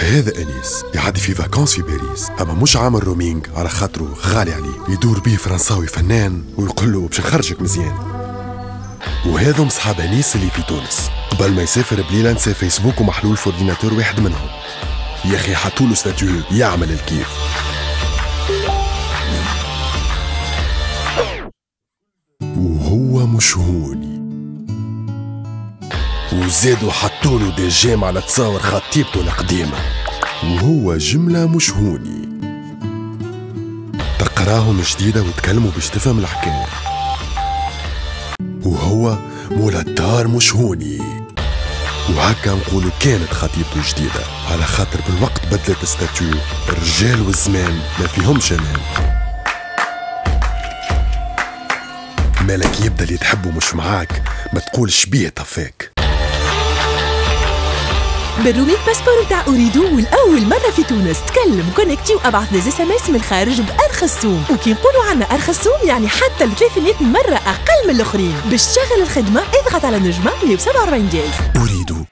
هذا أنيس يعدي في فاكانس في باريس، أما مش عامل رومينج على خاطره غالي عليه، يدور بيه فرنساوي فنان ويقول له باش نخرجك مزيان. وهذم صحاب أنيس اللي في تونس، قبل ما يسافر بليلة نسى فيسبوك ومحلول في اورديناتور واحد منهم. يا أخي حطوله ستاتيو يعمل الكيف. وهو مش هوني، وزادوا حطوله دي جيم على تصاور خطيبته القديمة، وهو جملة مش هوني. تقراهم جديدة وتكلموا باش تفهم الحكاية. وهو مولا الدار مش هوني، وهكا نقولوا كانت خطيبته جديدة، على خاطر بالوقت بدلت الستاتيو. الرجال والزمان ما فيهمش امان. مالك يبدا اللي تحبه مش معاك، ما تقولش بيه طفاك. بالروميك باسبور متاع أريدو، والأول مرة في تونس تكلم كونكتي وأبعث لي SMS من الخارج بأرخص سوم، وكي نقولوا عنا أرخص سوم يعني حتى 300 مرة أقل من الآخرين. باش تشغل الخدمة اضغط على نجمة 147 جاز. أريدو